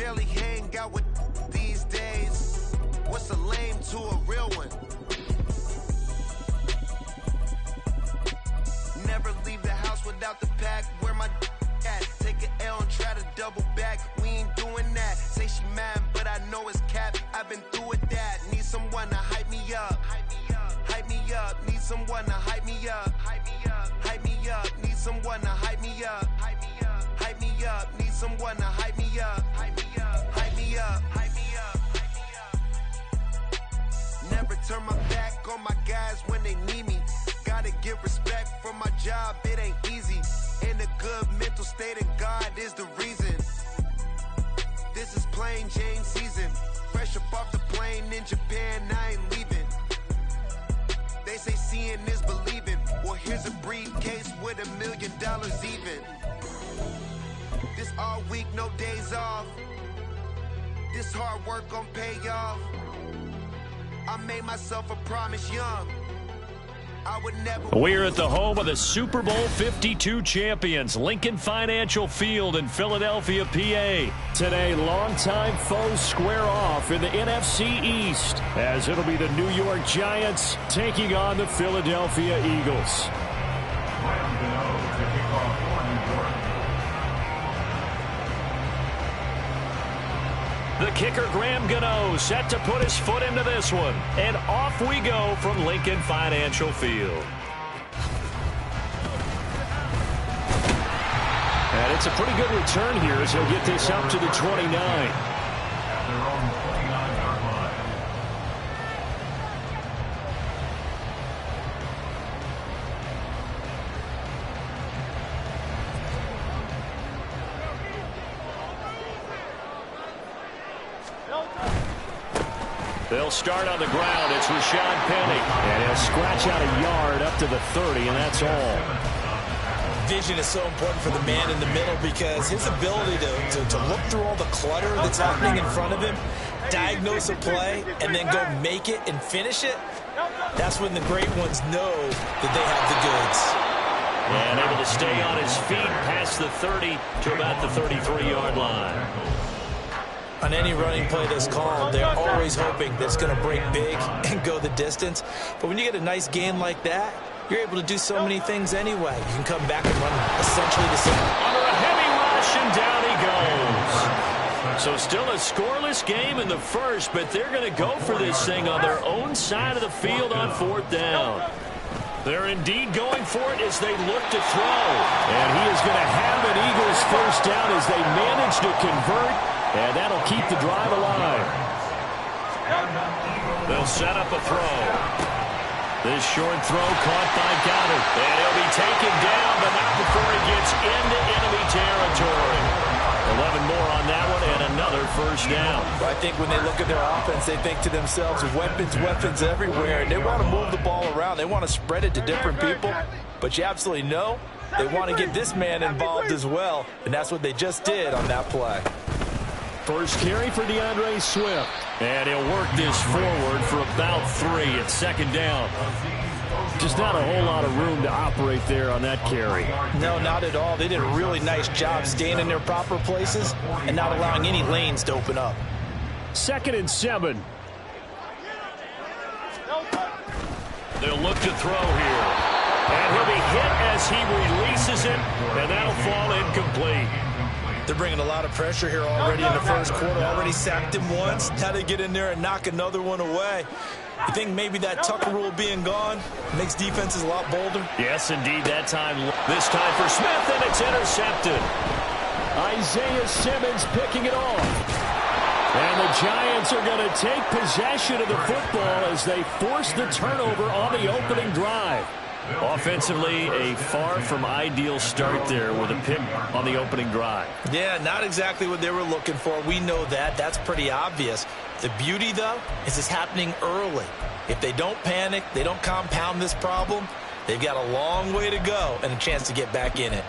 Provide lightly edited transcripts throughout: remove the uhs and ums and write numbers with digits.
barely hang out with these days. What's a lame to a real one? Never leave the house without the pack. Where my at? Take an L and try to double back. We ain't doing that. Say she mad, but I know it's cap. I've been through with that. Need someone to hype me up. Hype me up. Need someone to hype me up. Hype me up. Need someone to hype me up. Hype me up. Need someone to hype me up. Hype me up. Never turn my back on my guys when they need me. Gotta give respect for my job, it ain't easy. In a good mental state, and God is the reason. This is plain Jane season. Fresh up off the plane in Japan, I ain't leaving. They say seeing is believing. Well, here's a briefcase with $1 million even. This all week, no days off. This hard work gon' pay off. I made myself a promise young. We're at the home of the Super Bowl 52 champions, Lincoln Financial Field in Philadelphia, PA. Today, longtime foes square off in the NFC East, as it'll be the New York Giants taking on the Philadelphia Eagles. The kicker, Graham Gano, set to put his foot into this one. And off we go from Lincoln Financial Field. And it's a pretty good return here as he'll get this up to the 29. They'll start on the ground. It's Rashad Penny. And he'll scratch out a yard up to the 30, and that's all. Vision is so important for the man in the middle because his ability to look through all the clutter that's happening in front of him, diagnose a play, and then go make it and finish it, that's when the great ones know that they have the goods. And able to stay on his feet past the 30 to about the 33-yard line. On any running play that's called, they're always hoping that it's going to break big and go the distance. But when you get a nice gain like that, you're able to do so many things anyway. You can come back and run essentially the same. Under a heavy rush, and down he goes. So still a scoreless game in the first, but they're going to go for this thing on their own side of the field on 4th down. They're indeed going for it as they look to throw. And he is going to have an Eagles first down as they manage to convert. And that'll keep the drive alive. They'll set up a throw. This short throw caught by Goddard. And he'll be taken down, but not before he gets into enemy territory. 11 more on that one, and another first down. I think when they look at their offense, they think to themselves, weapons everywhere. And they want to move the ball around. They want to spread it to different people. But you absolutely know they want to get this man involved as well. And that's what they just did on that play. First carry for DeAndre Swift. And he'll work this forward for about 3 at 2nd down. Just not a whole lot of room to operate there on that carry. No, not at all. They did a really nice job staying in their proper places and not allowing any lanes to open up. 2nd and 7. They'll look to throw here. And he'll be hit as he releases it, and that'll fall incomplete. They're bringing a lot of pressure here already in the first quarter. Already sacked him once. Now they get in there and knock another one away. You think maybe that Tucker rule being gone makes defenses a lot bolder? Yes, indeed, that time. This time for Smith, and it's intercepted. Isaiah Simmons picking it off. And the Giants are going to take possession of the football as they force the turnover on the opening drive. Offensively, a far from ideal start there with a pick on the opening drive. Yeah, not exactly what they were looking for. We know that. That's pretty obvious. The beauty, though, is it's happening early. If they don't panic, they don't compound this problem, they've got a long way to go and a chance to get back in it.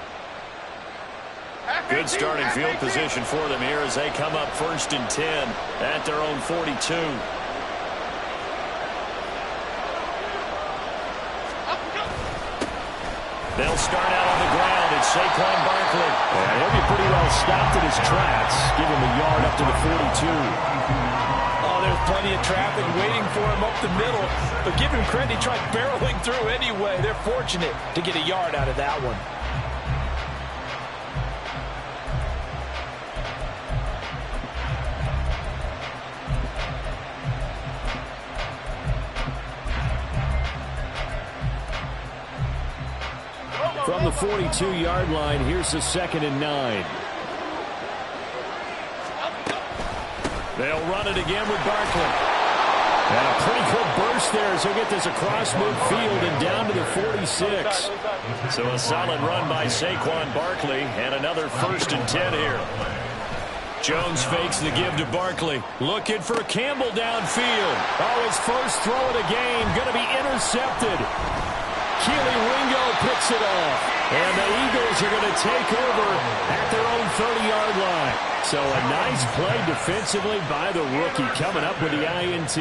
Good starting field position for them here as they come up 1st and 10 at their own 42. They'll start out on the ground. It's Saquon Barkley. And he'll be pretty well stopped in his tracks. Give him a yard up to the 42. Oh, there's plenty of traffic waiting for him up the middle. But give him credit, he tried barreling through anyway. They're fortunate to get a yard out of that one. From the 42-yard line, here's the 2nd and 9. They'll run it again with Barkley. And a pretty good burst there as he'll get this across midfield and down to the 46. So a solid run by Saquon Barkley and another 1st and 10 here. Jones fakes the give to Barkley. Looking for Campbell downfield. Oh, his first throw of the game going to be intercepted. Keely Ringo picks it off. And the Eagles are going to take over at their own 30-yard line. So a nice play defensively by the rookie coming up with the INT.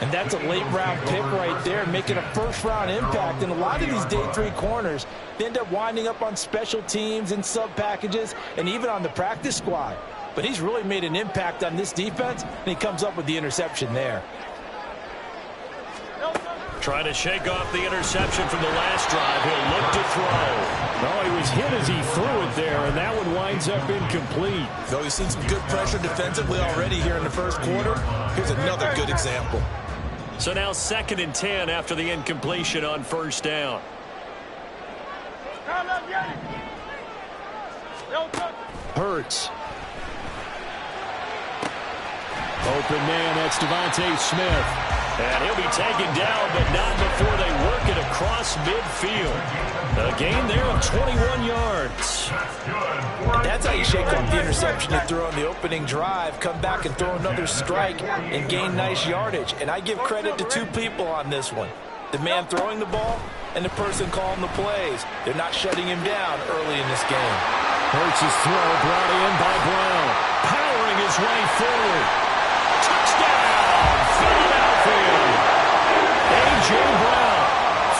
And that's a late-round pick right there, making a first-round impact. And a lot of these day 3 corners, they end up winding up on special teams and sub-packages and even on the practice squad. But he's really made an impact on this defense, and he comes up with the interception there. Trying to shake off the interception from the last drive. He'll look to throw. Oh, he was hit as he threw it there, and that one winds up incomplete. Though he's seen some good pressure defensively already here in the first quarter, here's another good example. So now 2nd and 10 after the incompletion on 1st down. Hurts. Open man, that's Devontae Smith. And he'll be taken down, but not before they work it across midfield. A gain there of 21 yards. That's how you shake off the interception you threw on the opening drive, come back and throw another strike and gain nice yardage. And I give credit to 2 people on this one. The man throwing the ball and the person calling the plays. They're not shutting him down early in this game. Hurts' throw brought in by Brown. Powering his way forward. Touchdown, Philadelphia. A.J. Brown,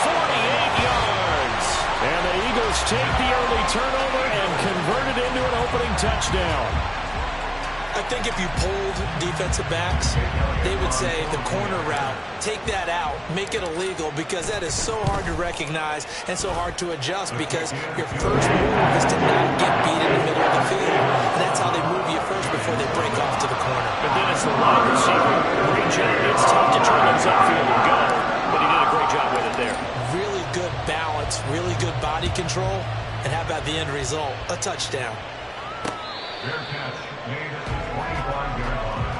48 yards. And the Eagles take the early turnover and convert it into an opening touchdown. I think if you polled defensive backs, they would say the corner route, take that out, make it illegal, because that is so hard to recognize and so hard to adjust, because your first move is to not get beat in the middle of the field. And that's how they move you first before they break off to the corner. But then it's the wide receiver. Great job. It's tough to turn those upfield and go, but he did a great job with it there. Really good balance, really good body control, and how about the end result? A touchdown. Fair catch made at the 25-yard line.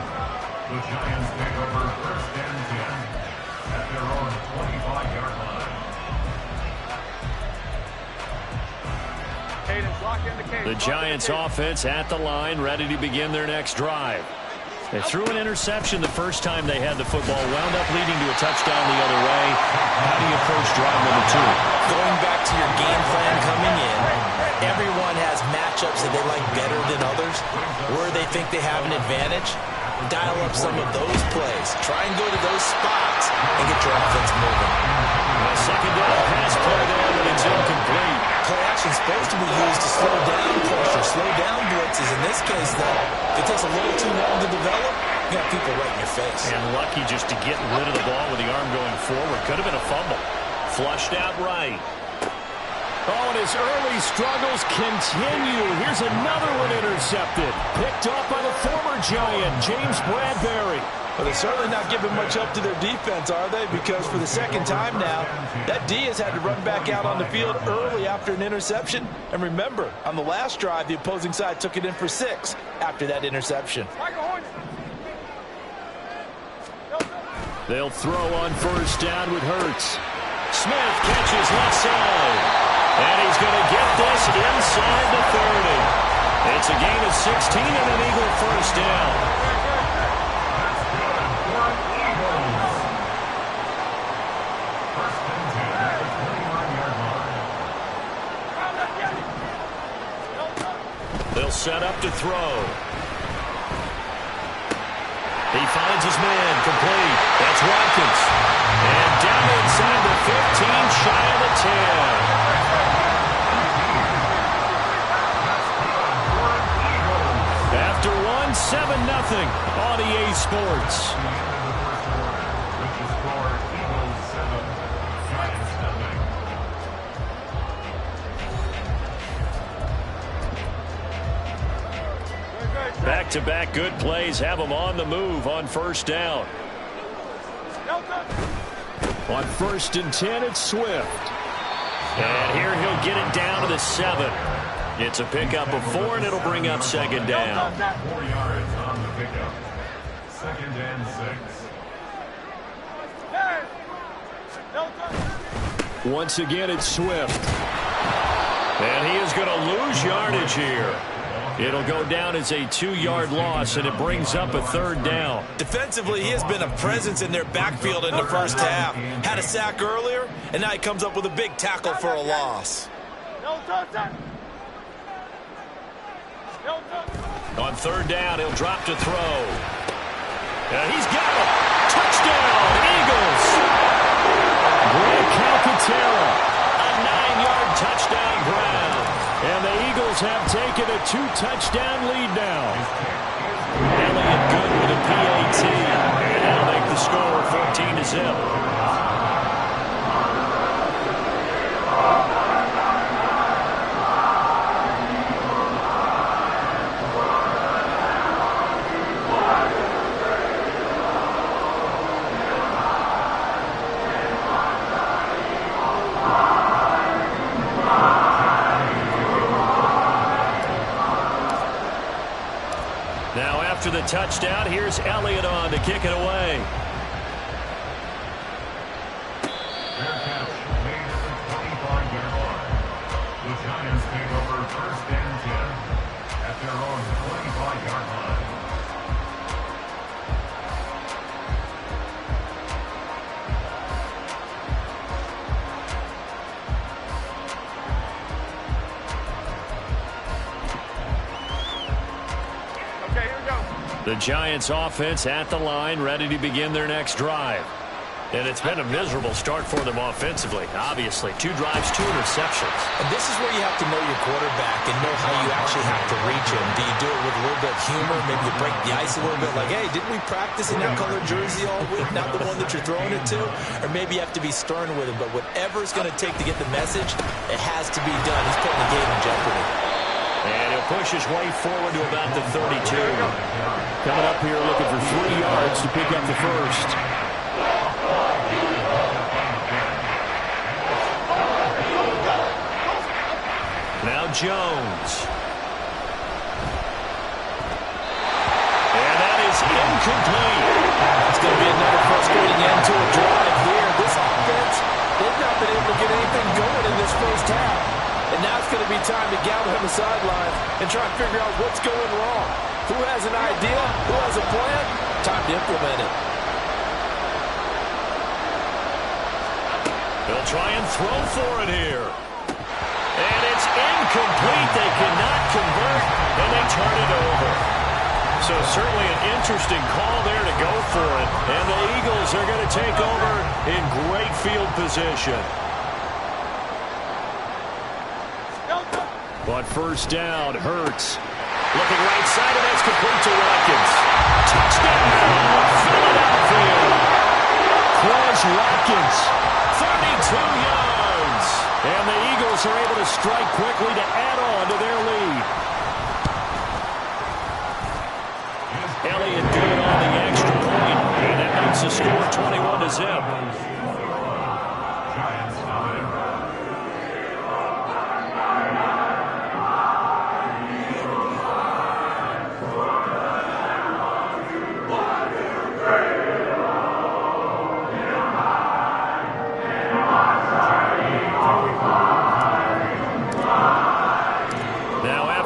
The Giants take over 1st and 10 at their own 25-yard line. The Giants offense at the line, ready to begin their next drive. They threw an interception the first time they had the football, wound up leading to a touchdown the other way. How do you approach drive number 2? Going back to your game plan coming in, everyone has matchups that they like better than others, where they think they have an advantage. Dial up some of those plays. Try and go to those spots and get your offense moving. A 2nd down pass play there, but it's incomplete. Play action is supposed to be used to slow down pressure, slow down blitzes. In this case, though, if it takes a little too long to develop, you got people right in your face. And lucky just to get rid of the ball with the arm going forward. Could have been a fumble. Flushed out right. Oh, and his early struggles continue. Here's another one intercepted. Picked up by the former Giant, James Bradbury. Well, they're certainly not giving much help to their defense, are they? Because for the 2nd time now, that D has had to run back out on the field early after an interception. And remember, on the last drive, the opposing side took it in for 6 after that interception. They'll throw on 1st down with Hurts. Smith catches left side. And he's going to get this inside the 30. It's a gain of 16 and an Eagle 1st down. They'll set up to throw. He finds his man, complete. That's Watkins. And down inside the 15, shy of the 10. Back-to-back good plays have them on the move on first down. On 1st and 10, it's Swift. And here he'll get it down to the 7. It's a pickup of 4, and it'll bring up 2nd down. 4 yards on the pickup. 2nd and 6. Once again, it's Swift. And he is going to lose yardage here. It'll go down as a 2-yard loss, and it brings up a 3rd down. Defensively, he has been a presence in their backfield in the first half. Had a sack earlier, and now he comes up with a big tackle for a loss. On 3rd down, he'll drop to throw. And he's got it. Touchdown, Eagles. Greg Calcaterra. A 9-yard touchdown ground. And the Eagles have taken a 2-touchdown lead now. Elliott good with a PAT. And that'll make the score 14-0. After the touchdown, here's Elliott on to kick it away. Fair catch made at the 25-yard line. The Giants take over 1st and 10 at their own 25-yard line. The Giants offense at the line, ready to begin their next drive. And it's been a miserable start for them offensively, obviously. 2 drives, 2 interceptions. And this is where you have to know your quarterback and know how you actually have to reach him. Do you do it with a little bit of humor? Maybe you break the ice a little bit like, hey, didn't we practice in that colored jersey all week? Not the one that you're throwing it to? Or maybe you have to be stern with him. But whatever it's going to take to get the message, it has to be done. He's putting the game in jeopardy. And he'll push his way forward to about the 32. Coming up here looking for 3 yards to pick up the 1st. Now Jones. And that is incomplete. It's going to be another frustrating end to a drive here. This offense, they've not been able to get anything going in this first half. And now it's going to be time to gather on the sidelines and try and figure out what's going wrong. Who has an idea? Who has a plan? Time to implement it. They'll try and throw for it here. And it's incomplete. They cannot convert, and they turn it over. So certainly an interesting call there to go for it. And the Eagles are going to take over in great field position. On 1st down, Hurts. Looking right side, and that's complete to Watkins. Touchdown, Philadelphia. Quez Watkins. 32 yards. And the Eagles are able to strike quickly to add on to their lead. Elliott good on the extra point, and that makes the score 21-0.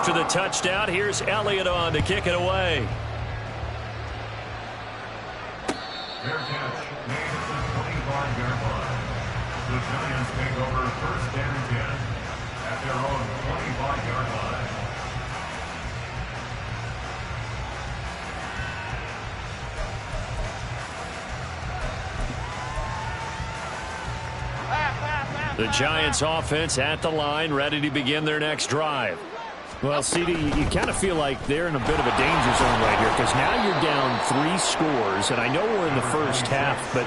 After the touchdown, here's Elliott on to kick it away. Fair catch made at the 25-yard line. The Giants take over 1st and 10 at their own 25-yard line. The Giants offense at the line, ready to begin their next drive. Well, CD, you kind of feel like they're in a bit of a danger zone right here because now you're down 3 scores, and I know we're in the first half, but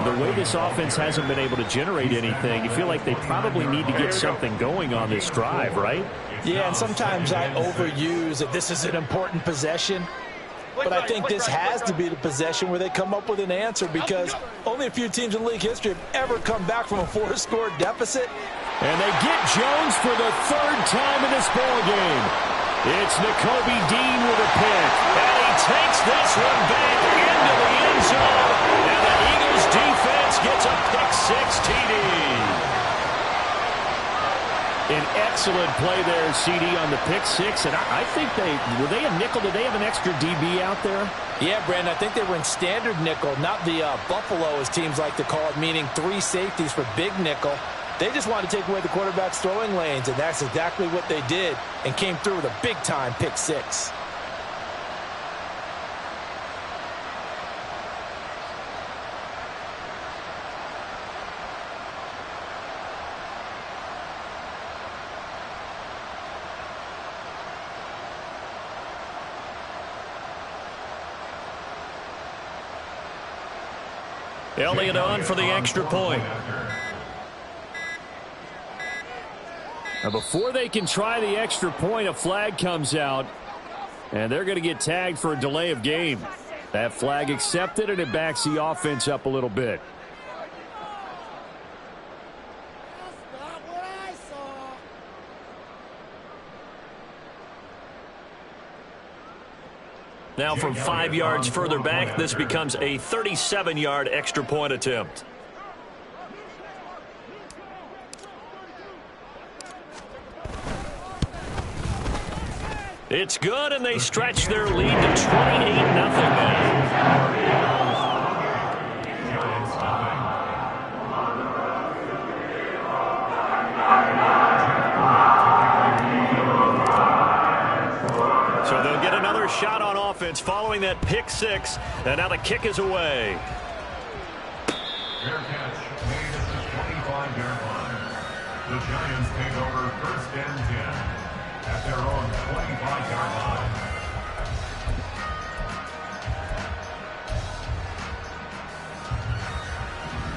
the way this offense hasn't been able to generate anything, you feel like they probably need to get something going on this drive, right? Yeah, and sometimes I overuse that this is an important possession, but I think this has to be the possession where they come up with an answer because only a few teams in league history have ever come back from a 4-score deficit. And they get Jones for the 3rd time in this ballgame. It's Nakobe Dean with a pick. And he takes this one back into the end zone. And the Eagles defense gets a pick-6 TD. An excellent play there, CD, on the pick-6. And I think were they a nickel? Did they have an extra DB out there? Yeah, Brandon, I think they were in standard nickel, not the Buffalo, as teams like to call it, meaning 3 safeties for big nickel. They just wanted to take away the quarterback's throwing lanes, and that's exactly what they did and came through with a big-time pick-6. Elliott on for the extra point. Now, before they can try the extra point, a flag comes out, and they're going to get tagged for a delay of game. That flag accepted, and it backs the offense up a little bit. Now from 5 yards further back, this becomes a 37-yard extra point attempt. It's good, and they stretch their lead to 28-0 now. So they'll get another shot on offense following that pick-6, and now the kick is away. Fair catch made at the 25-yard line. The Giants take over 1st and 10. At their own 25-yard line.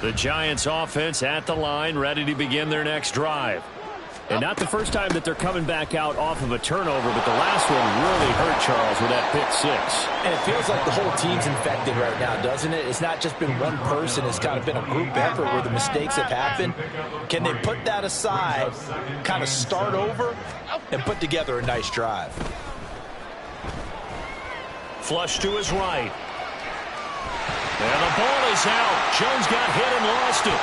The Giants offense at the line, ready to begin their next drive. And not the first time that they're coming back out off of a turnover, but the last one really hurt, Charles, with that pick-6. And it feels like the whole team's infected right now, doesn't it? It's not just been one person. It's kind of been a group effort where the mistakes have happened. Can they put that aside, kind of start over, and put together a nice drive? Flush to his right. And the ball is out. Jones got hit and lost it.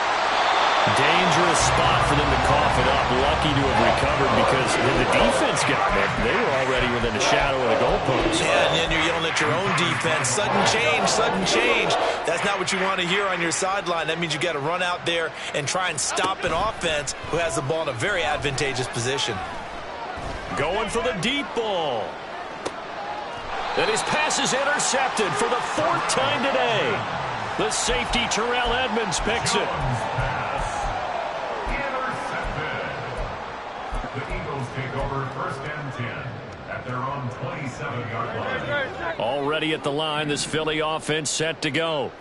Dangerous spot for them to cough it up. Lucky to have recovered because when the defense got it, they were already within the shadow of the goalpost. Yeah, and then you're yelling at your own defense. Sudden change, sudden change. That's not what you want to hear on your sideline. That means you got to run out there and try and stop an offense who has the ball in a very advantageous position. Going for the deep ball. And his pass is intercepted for the 4th time today. The safety, Terrell Edmonds, picks it. The Eagles take over 1st and 10 at their own 27-yard line. Already at the line, this Philly offense set to go.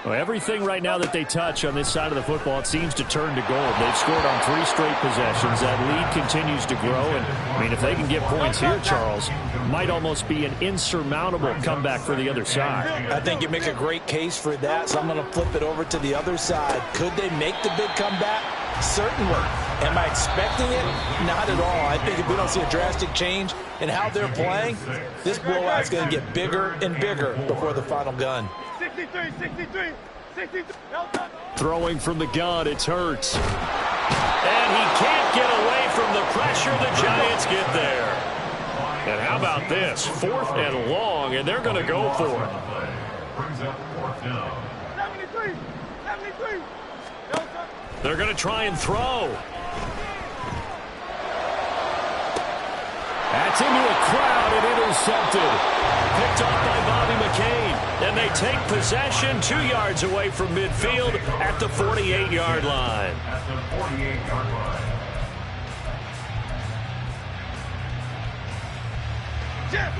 Well, everything right now that they touch on this side of the football, it seems to turn to gold. They've scored on 3 straight possessions. That lead continues to grow. And, I mean, if they can get points here, Charles, might almost be an insurmountable comeback for the other side. I think you make a great case for that, so I'm going to flip it over to the other side. Could they make the big comeback? Certainly. Am I expecting it? Not at all. I think if we don't see a drastic change in how they're playing, this blowout's going to get bigger and bigger before the final gun. 63. Throwing from the gun, it's Hurts. And he can't get away from the pressure. The Giants get there. And how about this? 4th and long, and they're going to go for it. Brings up 4th down. 73. They're going to try and throw. That's into a crowd and intercepted. Picked off by Bobby McCain. And they take possession 2 yards away from midfield at the 48-yard line. At the 48-yard line. Chip.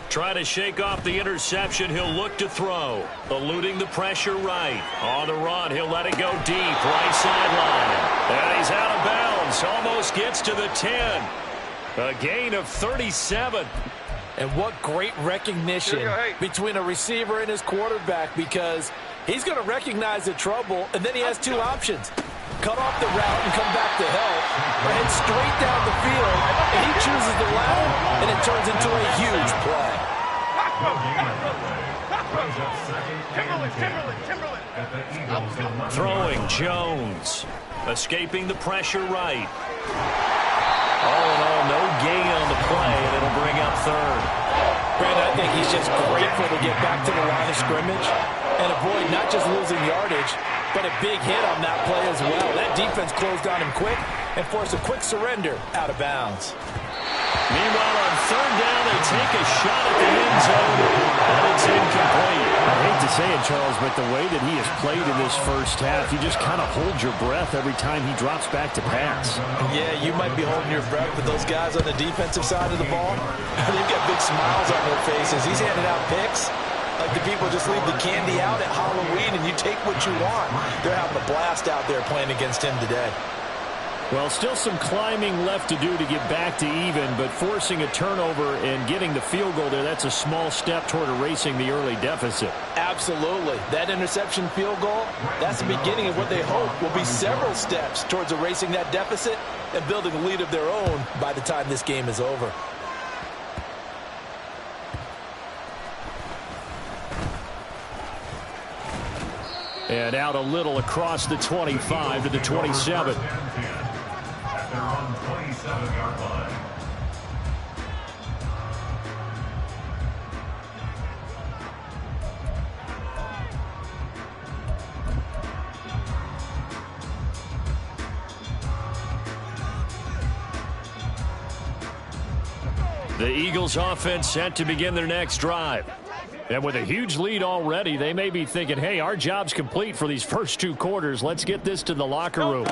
Trying to shake off the interception. He'll look to throw. Eluding the pressure right. On the run, he'll let it go deep. Right sideline. And he's out of bounds. Almost gets to the 10. A gain of 37. And what great recognition between a receiver and his quarterback, because he's going to recognize the trouble, and then he has two options. Cut off the route and come back to help, or head straight down the field, and he chooses the latter, and it turns into a huge play. Throwing Jones. Escaping the pressure right. All in all, no gain on the play, and it'll bring up third. Brandon, I think he's just grateful to get back to the line of scrimmage and avoid not just losing yardage, but a big hit on that play as well. That defense closed on him quick and forced a quick surrender out of bounds. Meanwhile, on third down, they take a shot at the end zone, and it's incomplete. I hate to say it, Charles, but the way that he has played in this first half, you just kind of hold your breath every time he drops back to pass. Yeah, you might be holding your breath, but those guys on the defensive side of the ball, they've got big smiles on their faces. He's handing out picks like the people just leave the candy out at Halloween and you take what you want. They're having a blast out there playing against him today. Well, still some climbing left to do to get back to even, but forcing a turnover and getting the field goal there, that's a small step toward erasing the early deficit. Absolutely. That interception field goal, that's the beginning of what they hope will be several steps towards erasing that deficit and building a lead of their own by the time this game is over. And out a little across the 25 to the 27. At their own 27-yard line. The Eagles offense set to begin their next drive. And with a huge lead already, they may be thinking, hey, our job's complete for these first two quarters. Let's get this to the locker room.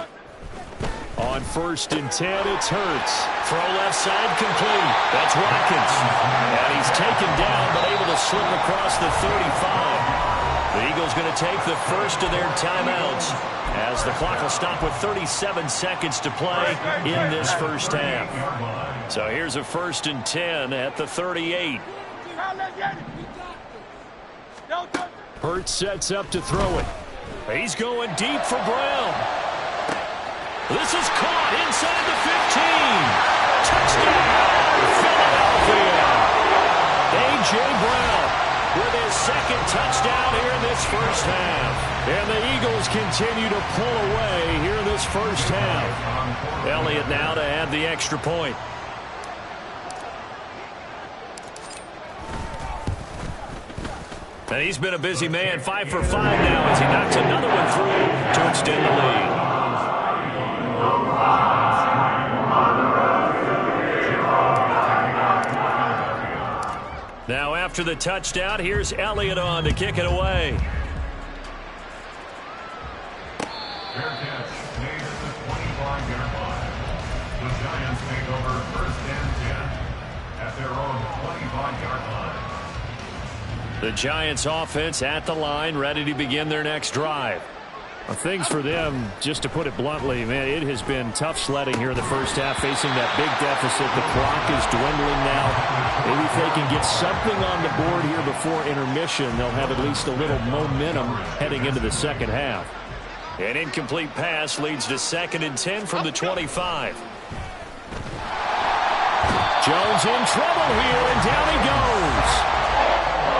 On 1st and 10, it's Hurts. Throw left side complete. That's Watkins. And he's taken down, but able to slip across the 35. The Eagles going to take the first of their timeouts as the clock will stop with 37 seconds to play in this first half. So here's a 1st and 10 at the 38. Hurts sets up to throw it. He's going deep for Brown. This is caught inside the 15. Touchdown, Philadelphia. A.J. Brown with his second touchdown here in this first half. And the Eagles continue to pull away here in this first half. Elliott now to add the extra point. And he's been a busy man, 5 for 5 now as he knocks another one through to extend the lead. Now after the touchdown, here's Elliott on to kick it away. Fair catch made at the 25-yard line. The Giants take over 1st and 10 at their own 25-yard line. The Giants offense at the line, ready to begin their next drive. Well, things for them, just to put it bluntly, man, it has been tough sledding here in the first half, facing that big deficit. The clock is dwindling now. Maybe if they can get something on the board here before intermission, they'll have at least a little momentum heading into the second half. An incomplete pass leads to 2nd and 10 from the 25. Jones in trouble here, and down he goes.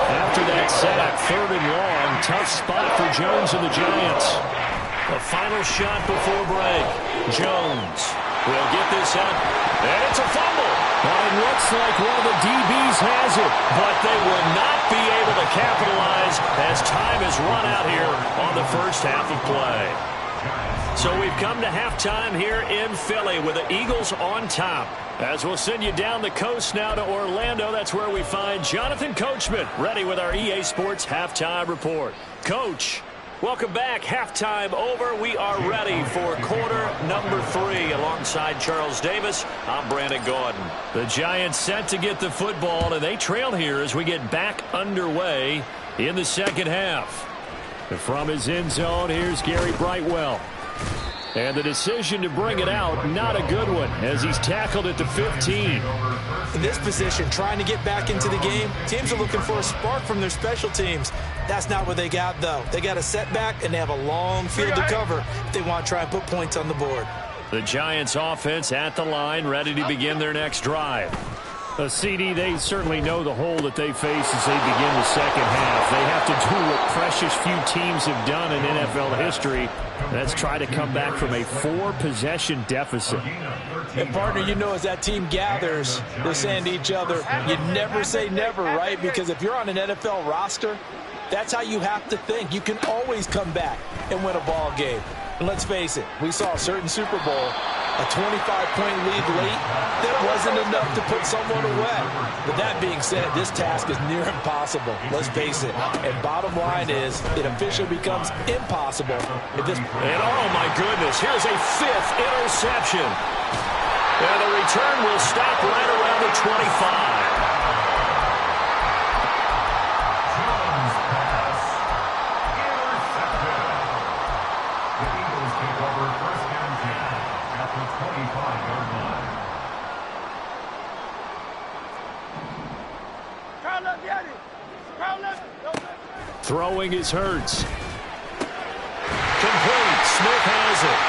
After that sack, 3rd and long, tough spot for Jones and the Giants. A final shot before break. Jones will get this up, and it's a fumble. Well, it looks like one of the DBs has it, but they will not be able to capitalize as time has run out here on the first half of play. So we've come to halftime here in Philly with the Eagles on top. As we'll send you down the coast now to Orlando, that's where we find Jonathan Coachman ready with our EA Sports Halftime Report. Coach, Welcome back. Halftime over. We are ready for quarter number 3. Alongside Charles Davis, I'm Brandon Gordon. The Giants set to get the football, and they trail here as we get back underway in the second half. And from his end zone, here's Gary Brightwell. And the decision to bring it out, not a good one, as he's tackled at the 15. In this position, trying to get back into the game, teams are looking for a spark from their special teams. That's not what they got, though. They got a setback, and they have a long field to cover if they want to try and put points on the board. The Giants offense at the line, ready to begin their next drive. CD, they certainly know the hole that they face as they begin the second half. They have to do what precious few teams have done in NFL history. That's try to come back from a 4-possession deficit. And, partner, you know, as that team gathers, they're saying to each other, you never say never, right? Because if you're on an NFL roster, that's how you have to think. You can always come back and win a ball game. And let's face it, we saw a certain Super Bowl, a 25-point lead late, that wasn't enough to put someone away. But that being said, this task is near impossible. Let's face it. And bottom line is, it officially becomes impossible if this... And oh my goodness, here's a 5th interception. And the return will stop right around the 25. Throwing is Hurts. Complete. Smith has it.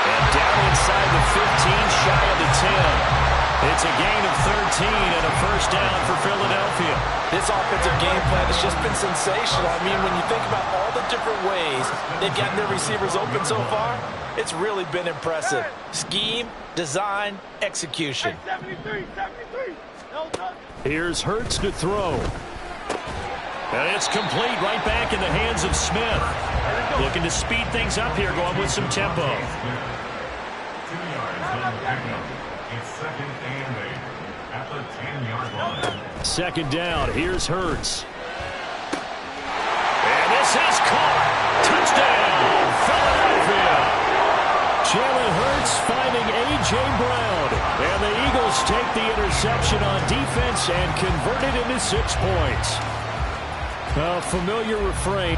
And down inside the 15, shy of the 10. It's a gain of 13 and a first down for Philadelphia. This offensive game plan has just been sensational. I mean, when you think about all the different ways they've gotten their receivers open so far, it's really been impressive. Scheme, design, execution. 73. Here's Hurts to throw. And it's complete, right back in the hands of Smith. Looking to speed things up here, going with some tempo. 2 yards on the pickup. It's second and 8 at the 10-yard line. Second down. Here's Hurts. And this is caught. Touchdown, Philadelphia. Jalen Hurts finding A.J. Brown. And the Eagles take the interception on defense and convert it into 6 points. A familiar refrain.